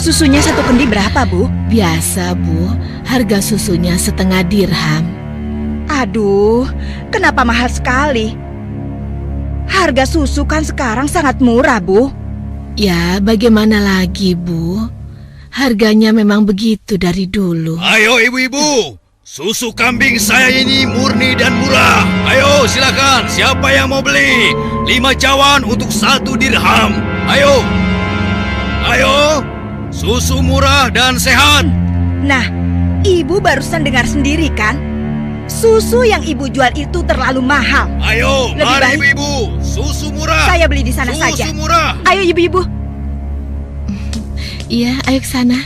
Susunya 1 kendi berapa, Bu? Biasa, Bu. Harga susunya 1/2 dirham. Aduh, kenapa mahal sekali? Harga susu kan sekarang sangat murah, Bu. Ya, bagaimana lagi, Bu? Harganya memang begitu dari dulu. Ayo ibu-ibu, susu kambing saya ini murni dan murah. Ayo silakan, siapa yang mau beli? 5 cawan untuk 1 dirham. Ayo, ayo, susu murah dan sehat. Nah, Ibu barusan dengar sendiri kan? Susu yang Ibu jual itu terlalu mahal. Ayo, Lebih mari baik ibu-ibu, susu murah. saya beli di sana saja. Susu murah. Ayo Ibu-ibu. Iya, ayo ke sana.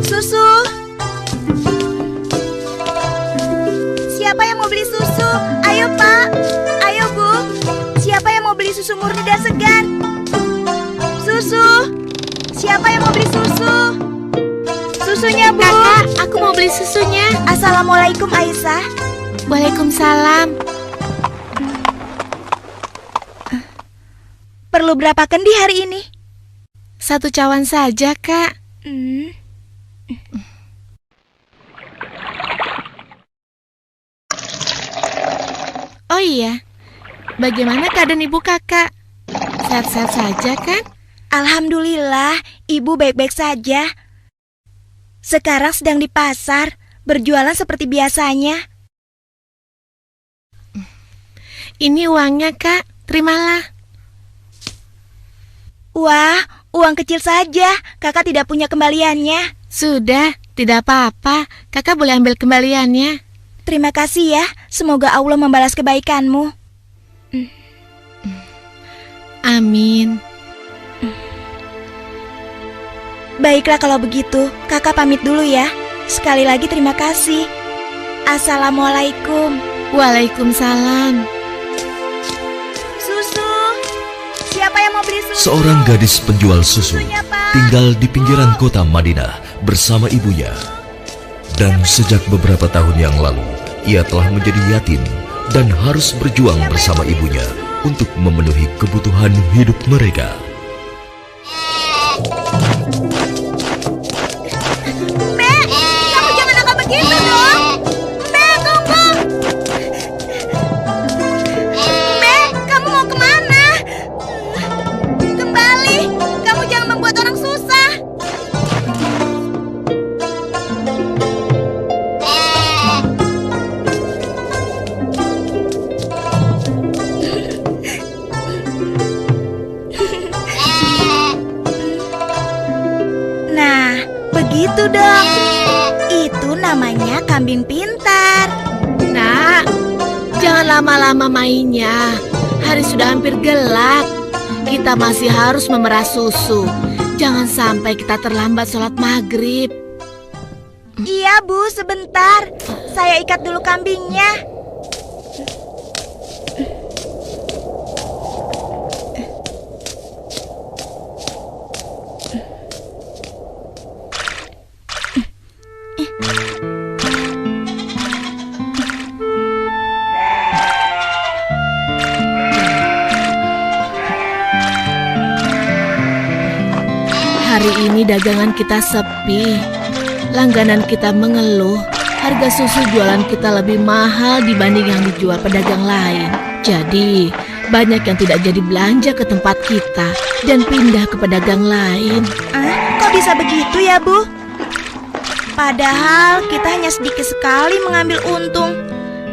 Susu. Siapa yang mau beli susu? Ayo Pak. Ayo Bu. Siapa yang mau beli susu murni dan segar? Susu. Siapa yang mau beli susu? Susunya Bu. Kakak, aku mau beli susunya. Assalamualaikum Aisyah. Waalaikumsalam. Perlu berapa kendi hari ini? 1 cawan saja, Kak. Oh iya, bagaimana keadaan ibu kakak? Sehat-sehat saja kan? Alhamdulillah, Ibu baik-baik saja. Sekarang sedang di pasar, berjualan seperti biasanya. Ini uangnya, Kak. Terimalah. Wah, uang kecil saja. Kakak tidak punya kembaliannya. Sudah, tidak apa-apa. Kakak boleh ambil kembaliannya. Terima kasih ya. Semoga Allah membalas kebaikanmu. Amin. Baiklah kalau begitu, kakak pamit dulu ya. Sekali lagi terima kasih. Assalamualaikum. Waalaikumsalam. Susu. Siapa yang mau beli susu? Seorang gadis penjual susu Susunya, Pak. tinggal di pinggiran kota Madinah bersama ibunya. Dan sejak beberapa tahun yang lalu, ia telah menjadi yatim dan harus berjuang bersama ibunya untuk memenuhi kebutuhan hidup mereka. Mbak, kamu jangan nakal begitu dong. Mbak, tunggu. Mbak, kamu mau kemana? Kembali, kamu jangan membuat orang susah. Nah, begitu dong. Itu namanya kambing pintar. Nak, jangan lama-lama mainnya. Hari sudah hampir gelap. Kita masih harus memerah susu. Jangan sampai kita terlambat sholat maghrib. Iya, Bu, sebentar. Saya ikat dulu kambingnya. Hari ini dagangan kita sepi. Langganan kita mengeluh. Harga susu jualan kita lebih mahal dibanding yang dijual pedagang lain. Jadi, banyak yang tidak jadi belanja ke tempat kita dan pindah ke pedagang lain. Kok bisa begitu ya, Bu? Padahal kita hanya sedikit sekali mengambil untung.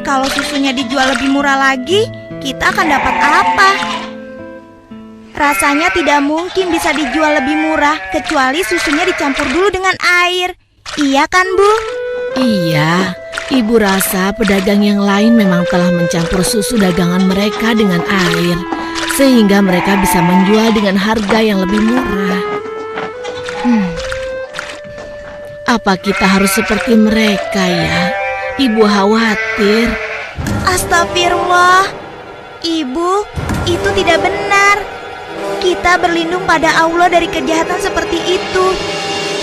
Kalau susunya dijual lebih murah lagi, kita akan dapat apa? Rasanya tidak mungkin bisa dijual lebih murah kecuali susunya dicampur dulu dengan air. Iya kan, Bu? Iya, ibu rasa pedagang yang lain memang telah mencampur susu dagangan mereka dengan air, sehingga mereka bisa menjual dengan harga yang lebih murah. Apa kita harus seperti mereka ya? Ibu khawatir. Astagfirullah. Ibu, itu tidak benar. Kita berlindung pada Allah dari kejahatan seperti itu.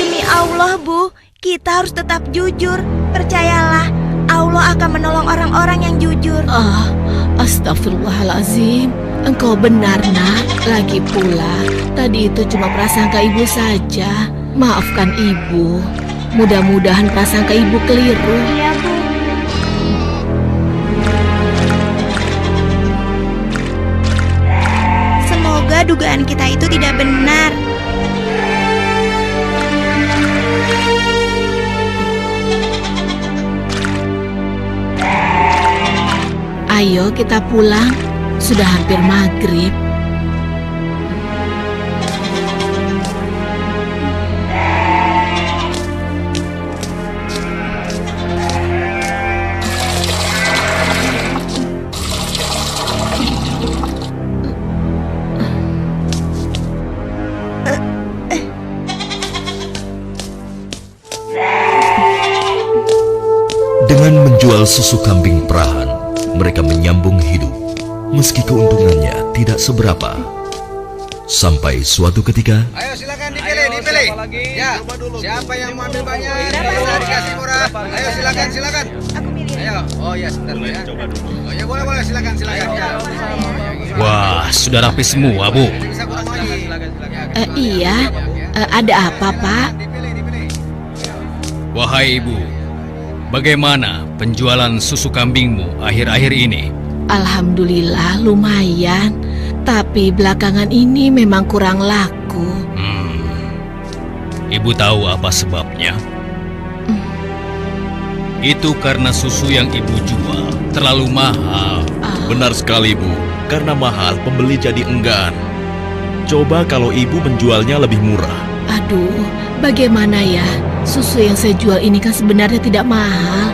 Demi Allah, Bu, kita harus tetap jujur. Percayalah, Allah Allah akan menolong orang-orang yang jujur. Astagfirullahalazim. Engkau benar, Nak. Lagi pula, tadi itu cuma prasangka ibu saja. Maafkan ibu. Mudah-mudahan prasangka ibu keliru. Iya, Bu. Semoga dugaan kita itu tidak benar. Ayo kita pulang. Sudah hampir maghrib. Dengan menjual susu kambing perahan, mereka menyambung hidup, meski keuntungannya tidak seberapa. Sampai suatu ketika, Ayo silakan dipilih. Ya, siapa yang mau ambil banyak? Bisa dikasih murah. Ayo silakan. Aku milih. Ayo, oh ya sebentar Bu ya. Oh ya boleh silakan ya. Wah, sudah rapi semua, Bu. Bisa kurang lagi. Iya, ada apa, Pak? Dipilih. Wahai Ibu, bagaimana penjualan susu kambingmu akhir-akhir ini? Alhamdulillah lumayan, tapi belakangan ini memang kurang laku. Ibu tahu apa sebabnya? Itu karena susu yang Ibu jual terlalu mahal. Benar sekali, Bu. Karena mahal, pembeli jadi enggan. Coba kalau ibu menjualnya lebih murah. Aduh, bagaimana ya? Susu yang saya jual ini kan sebenarnya tidak mahal.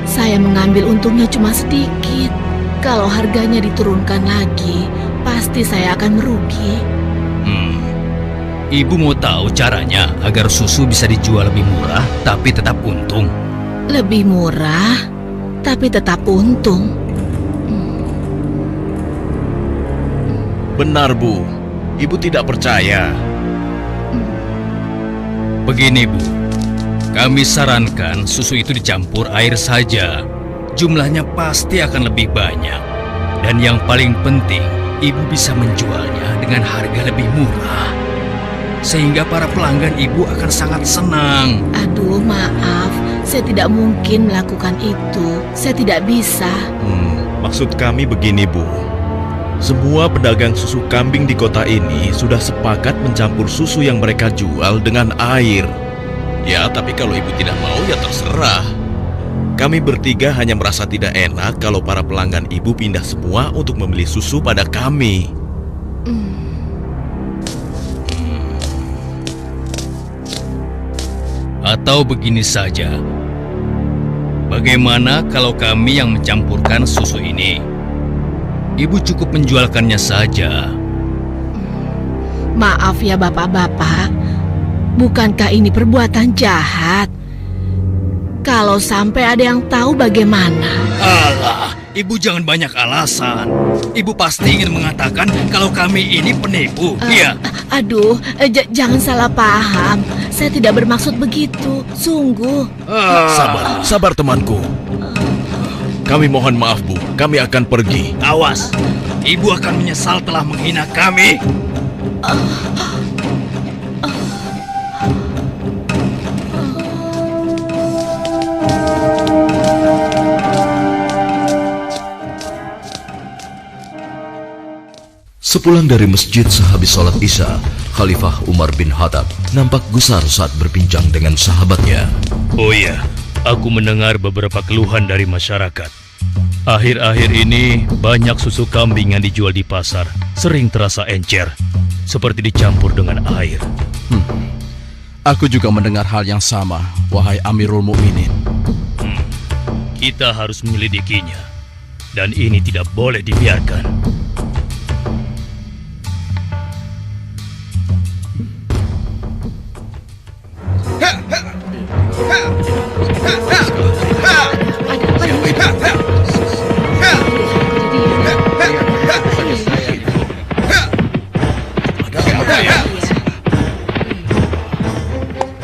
Saya mengambil untungnya cuma sedikit. Kalau harganya diturunkan lagi, pasti saya akan merugi. Ibu mau tahu caranya agar susu bisa dijual lebih murah tapi tetap untung? Lebih murah, tapi tetap untung. Benar, Bu. Ibu tidak percaya. Begini, Bu. Kami sarankan susu itu dicampur air saja. Jumlahnya pasti akan lebih banyak. Dan yang paling penting, Ibu bisa menjualnya dengan harga lebih murah. Sehingga para pelanggan Ibu akan sangat senang. Aduh, maaf. Saya tidak mungkin melakukan itu. Saya tidak bisa. Maksud kami begini, Bu. Semua pedagang susu kambing di kota ini sudah sepakat mencampur susu yang mereka jual dengan air. Ya, tapi kalau ibu tidak mau ya terserah. Kami bertiga hanya merasa tidak enak kalau para pelanggan ibu pindah semua untuk membeli susu pada kami. Atau begini saja. Bagaimana kalau kami yang mencampurkan susu ini? Ibu cukup menjualkannya saja. Maaf ya bapak-bapak. Bukankah ini perbuatan jahat? Kalau sampai ada yang tahu bagaimana? Alah, Ibu jangan banyak alasan. Ibu pasti ingin mengatakan kalau kami ini penipu. Iya. Aduh, jangan salah paham. Saya tidak bermaksud begitu. Sungguh. Sabar temanku. Kami mohon maaf, Bu. Kami akan pergi. Awas, Ibu akan menyesal telah menghina kami. Sepulang dari masjid sehabis sholat Isya, Khalifah Umar bin Khattab nampak gusar saat berbincang dengan sahabatnya. Oh iya, aku mendengar beberapa keluhan dari masyarakat. Akhir-akhir ini banyak susu kambing yang dijual di pasar sering terasa encer, seperti dicampur dengan air. Aku juga mendengar hal yang sama, wahai Amirul Mukminin. Kita harus menyelidikinya, dan ini tidak boleh dibiarkan.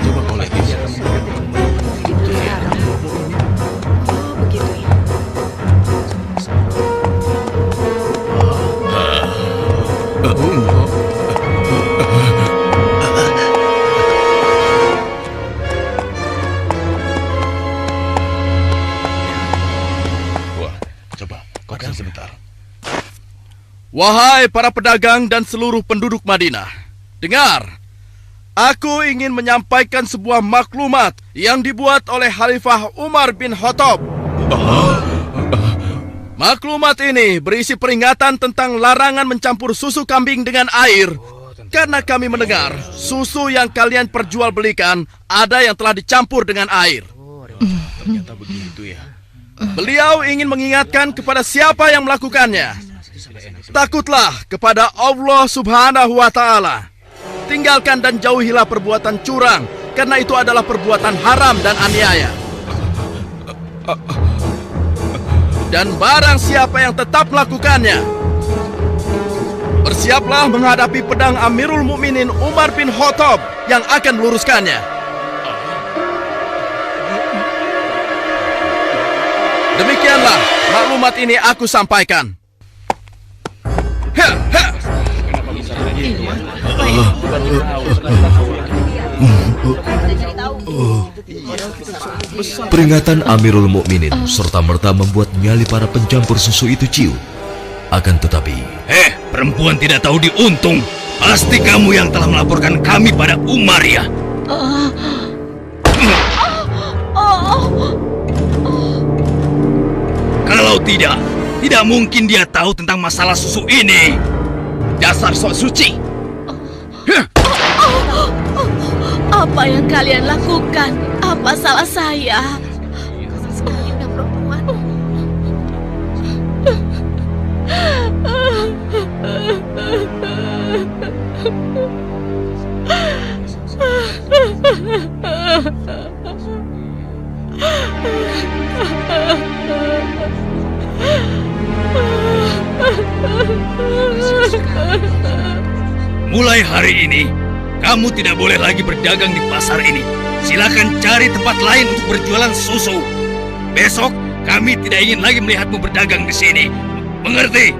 Coba kau lihat. Oh, begitu Wahai para pedagang dan seluruh penduduk Madinah, dengar. Aku ingin menyampaikan sebuah maklumat yang dibuat oleh Khalifah Umar bin Khattab. Maklumat ini berisi peringatan tentang larangan mencampur susu kambing dengan air. Karena kami mendengar susu yang kalian perjualbelikan ada yang telah dicampur dengan air. Ternyata begitu ya. Beliau ingin mengingatkan kepada siapa yang melakukannya. Takutlah kepada Allah Subhanahu wa Ta'ala. Tinggalkan dan jauhilah perbuatan curang, karena itu adalah perbuatan haram dan aniaya. Dan barang siapa yang tetap melakukannya, bersiaplah menghadapi pedang Amirul Mukminin Umar bin Khattab yang akan meluruskannya. Demikianlah maklumat ini aku sampaikan. Peringatan Amirul Mukminin serta-merta membuat nyali para pencampur susu itu ciut. Akan tetapi, perempuan tidak tahu diuntung. Pasti kamu yang telah melaporkan kami pada Umar ya. Kalau tidak mungkin dia tahu tentang masalah susu ini. Dasar sok suci. Apa yang kalian lakukan? Apa salah saya? Mulai hari ini, kamu tidak boleh lagi berdagang di pasar ini. Silakan cari tempat lain untuk berjualan susu. Besok, kami tidak ingin lagi melihatmu berdagang di sini. Mengerti?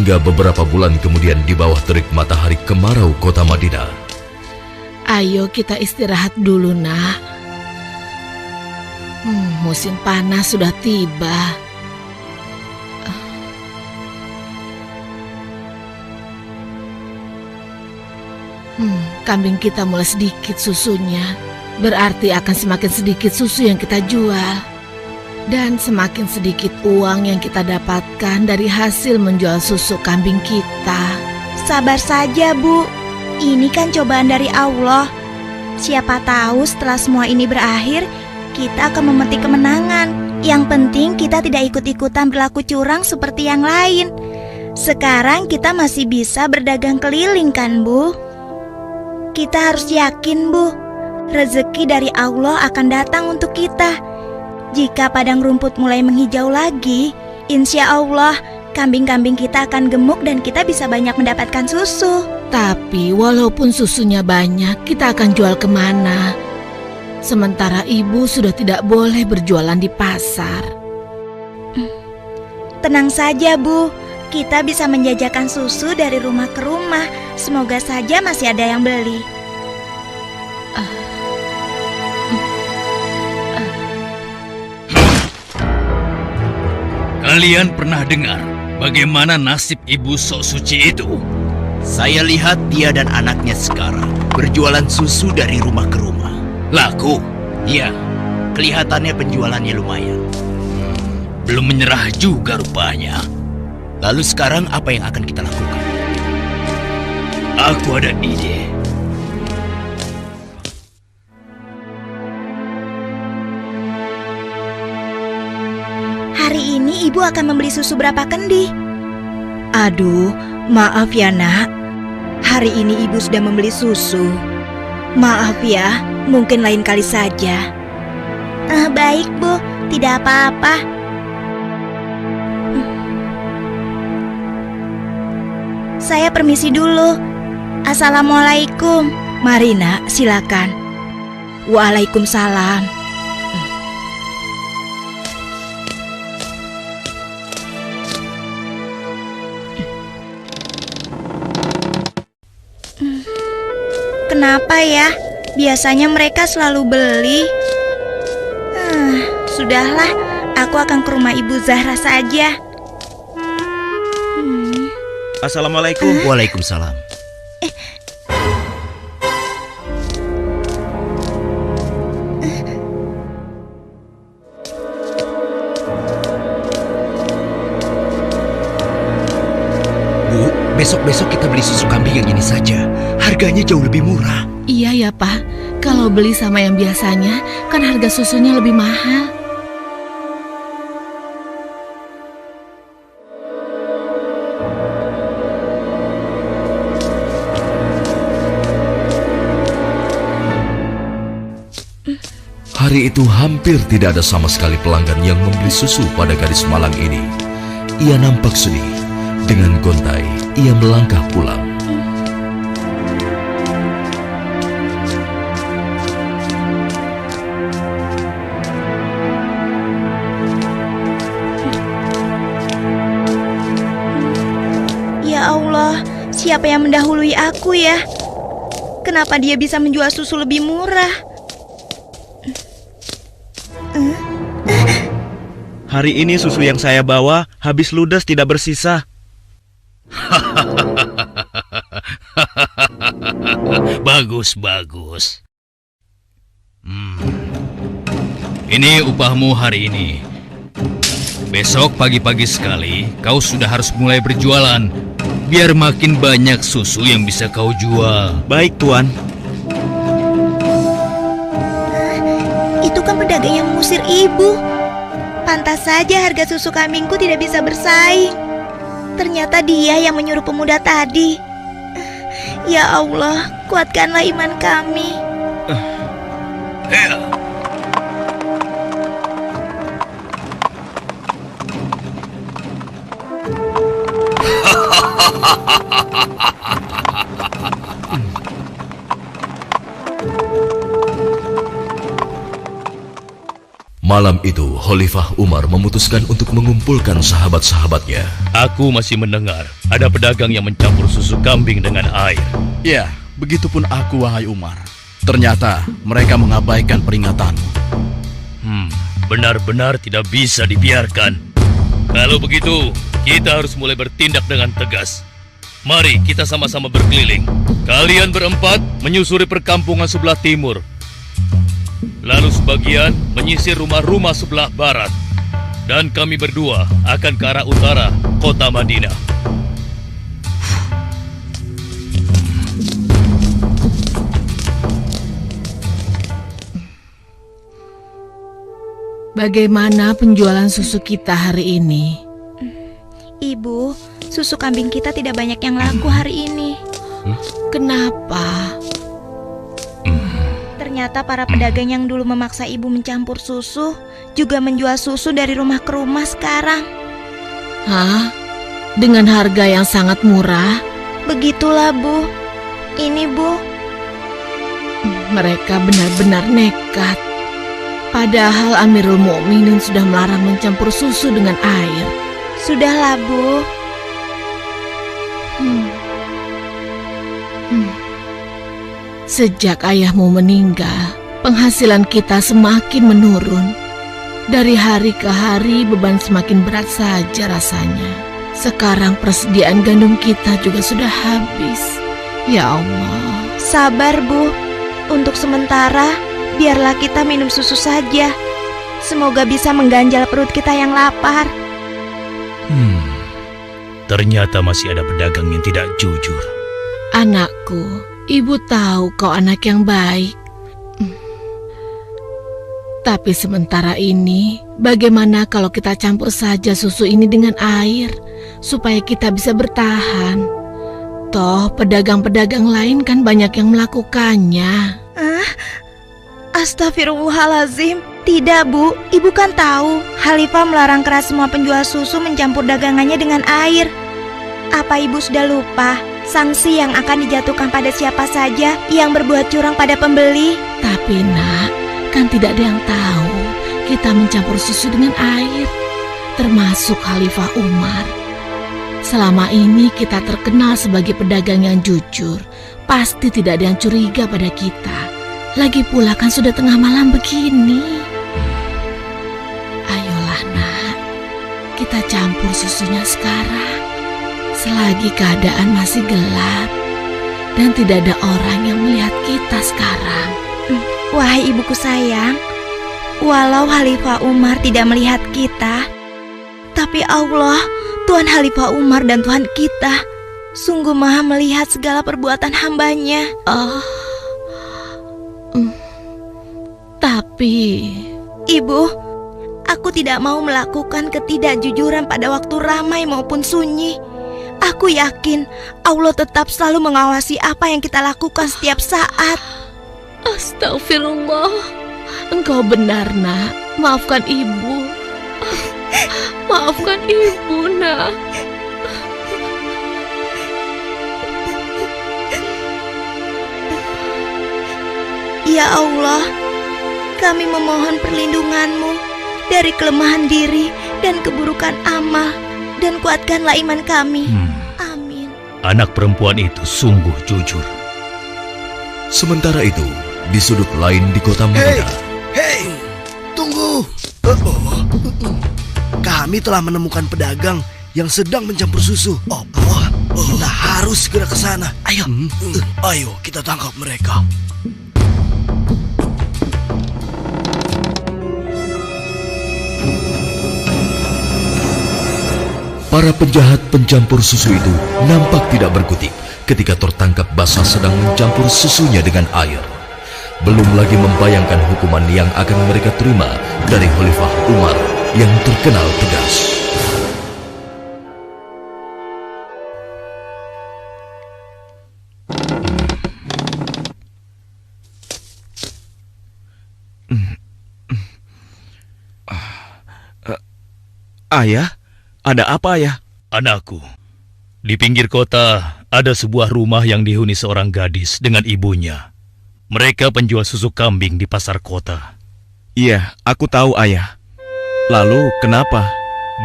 hingga beberapa bulan kemudian di bawah terik matahari kemarau kota Madinah. Ayo kita istirahat dulu, nak. Musim panas sudah tiba. Kambing kita mulai sedikit susunya. Berarti akan semakin sedikit susu yang kita jual. Dan semakin sedikit uang yang kita dapatkan dari hasil menjual susu kambing kita. Sabar saja, Bu. Ini kan cobaan dari Allah. Siapa tahu setelah semua ini berakhir, kita akan memetik kemenangan. Yang penting kita tidak ikut-ikutan berlaku curang seperti yang lain. Sekarang kita masih bisa berdagang keliling kan, Bu? Kita harus yakin, Bu. Rezeki dari Allah akan datang untuk kita. Jika padang rumput mulai menghijau lagi, insya Allah kambing-kambing kita akan gemuk dan kita bisa banyak mendapatkan susu. Tapi walaupun susunya banyak, kita akan jual kemana? Sementara ibu sudah tidak boleh berjualan di pasar. Tenang saja, Bu. Kita bisa menjajakan susu dari rumah ke rumah. Semoga saja masih ada yang beli. Kalian pernah dengar bagaimana nasib ibu sok suci itu? Saya lihat dia dan anaknya sekarang berjualan susu dari rumah ke rumah. Laku? Ya, kelihatannya penjualannya lumayan. Belum menyerah juga rupanya. Lalu sekarang apa yang akan kita lakukan? Aku ada ide. Hari ini ibu akan membeli susu berapa kendi? Aduh, maaf ya nak. Hari ini ibu sudah membeli susu. Maaf ya, mungkin lain kali saja. Baik, Bu. Tidak apa-apa. Saya permisi dulu. Assalamualaikum. Mari nak, silakan. Waalaikumsalam. Kenapa ya? Biasanya mereka selalu beli. Sudahlah, aku akan ke rumah Ibu Zahra saja. Assalamualaikum. Waalaikumsalam. Bu, besok-besok kita beli susu kambing yang ini saja. Harganya jauh lebih murah. Iya ya, Pak. Kalau beli sama yang biasanya, kan harga susunya lebih mahal. Hari itu hampir tidak ada sama sekali pelanggan yang membeli susu pada gadis malang ini. Ia nampak sedih. Dengan gontai, ia melangkah pulang. Ya Allah, siapa yang mendahului aku ya? Kenapa dia bisa menjual susu lebih murah? Hari ini susu yang saya bawa habis ludes tidak bersisa. Bagus. Ini upahmu hari ini. Besok pagi-pagi sekali kau sudah harus mulai berjualan, biar makin banyak susu yang bisa kau jual. Baik, Tuan. Itu kan pedagang yang mengusir ibu. Pantas saja harga susu kambingku tidak bisa bersaing. Ternyata dia yang menyuruh pemuda tadi. Ya Allah, kuatkanlah iman kami. Malam itu, Khalifah Umar memutuskan untuk mengumpulkan sahabat-sahabatnya. Aku masih mendengar ada pedagang yang mencampur susu kambing dengan air. Ya, begitupun aku, wahai Umar. Ternyata mereka mengabaikan peringatanmu. Benar-benar tidak bisa dibiarkan. Kalau begitu, kita harus mulai bertindak dengan tegas. Mari kita sama-sama berkeliling. Kalian berempat menyusuri perkampungan sebelah timur. Lalu sebagian menyisir rumah-rumah sebelah barat. Dan kami berdua akan ke arah utara, kota Madinah. Bagaimana penjualan susu kita hari ini? Ibu, susu kambing kita tidak banyak yang laku hari ini. Kenapa? Ternyata para pedagang yang dulu memaksa ibu mencampur susu juga menjual susu dari rumah ke rumah sekarang. Hah? Dengan harga yang sangat murah? Begitulah, Bu. Ini, Bu. Mereka benar-benar nekat. Padahal Amirul Mukminin sudah melarang mencampur susu dengan air. Sudahlah, Bu. Sejak ayahmu meninggal, penghasilan kita semakin menurun. Dari hari ke hari beban semakin berat saja rasanya. Sekarang persediaan gandum kita juga sudah habis. Ya Allah. Sabar, Bu. Untuk sementara, biarlah kita minum susu saja. Semoga bisa mengganjal perut kita yang lapar. Ternyata masih ada pedagang yang tidak jujur. Anakku, ibu tahu kau anak yang baik. Tapi sementara ini, bagaimana kalau kita campur saja susu ini dengan air, supaya kita bisa bertahan? Toh, pedagang-pedagang lain kan banyak yang melakukannya. Astagfirullahalazim. Tidak, Bu. Ibu kan tahu, Khalifah melarang keras semua penjual susu mencampur dagangannya dengan air. Apa ibu sudah lupa sanksi yang akan dijatuhkan pada siapa saja yang berbuat curang pada pembeli? Tapi nak, kan tidak ada yang tahu kita mencampur susu dengan air, termasuk Khalifah Umar. Selama ini kita terkenal sebagai pedagang yang jujur. Pasti tidak ada yang curiga pada kita. Lagi pula kan sudah tengah malam begini. Ayolah nak, kita campur susunya sekarang. Selagi keadaan masih gelap dan tidak ada orang yang melihat kita sekarang. Wahai ibuku sayang, walau Khalifah Umar tidak melihat kita, tapi Allah, Tuhan Khalifah Umar dan Tuhan kita, sungguh maha melihat segala perbuatan hambanya. Tapi Ibu, aku tidak mau melakukan ketidakjujuran pada waktu ramai maupun sunyi. Aku yakin Allah tetap selalu mengawasi apa yang kita lakukan setiap saat. Astagfirullah, engkau benar nak. Maafkan ibu. Maafkan ibu nak. Ya Allah, kami memohon perlindungan-Mu dari kelemahan diri dan keburukan amal, dan kuatkanlah iman kami. Amin. Anak perempuan itu sungguh jujur. Sementara itu, di sudut lain di kota Madinah. Hei, tunggu. Kami telah menemukan pedagang yang sedang mencampur susu. Kita harus segera ke sana. Ayo kita tangkap mereka. Para penjahat pencampur susu itu nampak tidak berkutik ketika tertangkap basah sedang mencampur susunya dengan air. Belum lagi membayangkan hukuman yang akan mereka terima dari Khalifah Umar yang terkenal tegas. Ayah, ada apa ayah? Anakku, di pinggir kota ada sebuah rumah yang dihuni seorang gadis dengan ibunya. Mereka penjual susu kambing di pasar kota. Iya, aku tahu ayah. Lalu kenapa?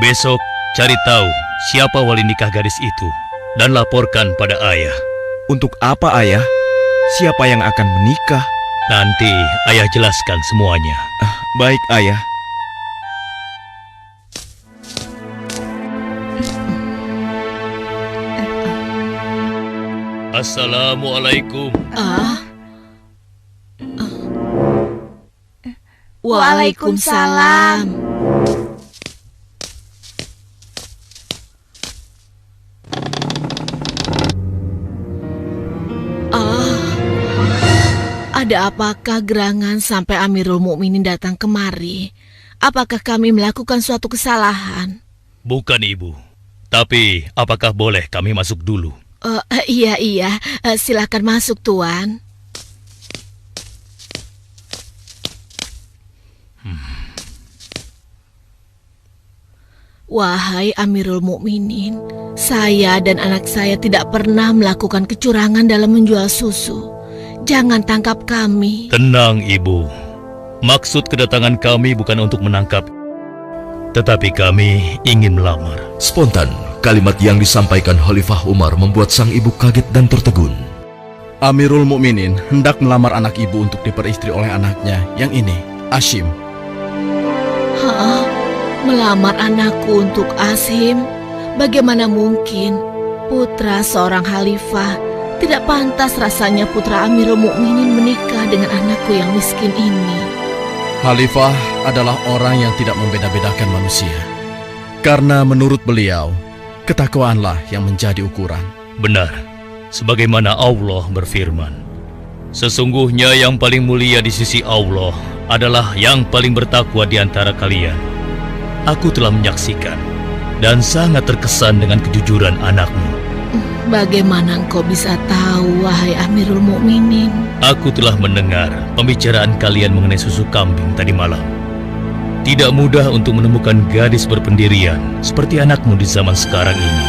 Besok cari tahu siapa wali nikah gadis itu dan laporkan pada ayah. Untuk apa ayah? Siapa yang akan menikah? Nanti ayah jelaskan semuanya. Baik ayah. Assalamualaikum. Waalaikumsalam. Ada apakah gerangan sampai Amirul Mukminin datang kemari? Apakah kami melakukan suatu kesalahan? Bukan ibu. Tapi apakah boleh kami masuk dulu? Iya, silakan masuk tuan. Wahai Amirul Mukminin, saya dan anak saya tidak pernah melakukan kecurangan dalam menjual susu. Jangan tangkap kami. Tenang ibu. Maksud kedatangan kami bukan untuk menangkap, tetapi kami ingin melamar. Spontan, kalimat yang disampaikan Khalifah Umar membuat sang ibu kaget dan tertegun. Amirul Mukminin hendak melamar anak ibu untuk diperistri oleh anaknya yang ini, Ashim. Melamar anakku untuk Ashim? Bagaimana mungkin? Putra seorang khalifah. Tidak pantas rasanya putra Amirul Mukminin menikah dengan anakku yang miskin ini. Khalifah adalah orang yang tidak membeda-bedakan manusia. Karena menurut beliau, ketakwaanlah yang menjadi ukuran. Benar, sebagaimana Allah berfirman, sesungguhnya yang paling mulia di sisi Allah adalah yang paling bertakwa di antara kalian. Aku telah menyaksikan dan sangat terkesan dengan kejujuran anakmu. Bagaimana engkau bisa tahu, wahai Amirul Mukminin? Aku telah mendengar pembicaraan kalian mengenai susu kambing tadi malam. Tidak mudah untuk menemukan gadis berpendirian seperti anakmu di zaman sekarang ini.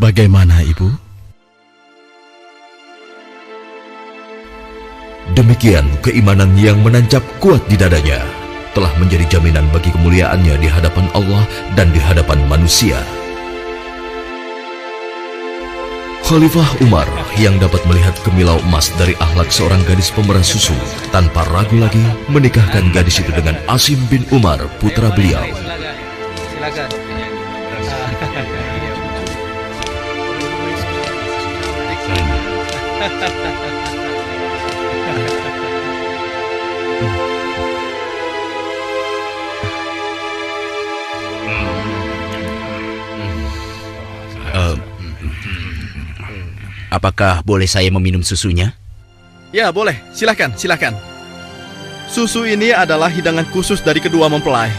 Bagaimana, Ibu? Demikian keimanan yang menancap kuat di dadanya telah menjadi jaminan bagi kemuliaannya di hadapan Allah dan di hadapan manusia. Khalifah Umar yang dapat melihat kemilau emas dari akhlak seorang gadis pemerah susu tanpa ragu lagi menikahkan gadis itu dengan Asim bin Umar, putra beliau. Silakan. Apakah boleh saya meminum susunya? Ya, boleh. Silakan, silakan. Susu ini adalah hidangan khusus dari kedua mempelai.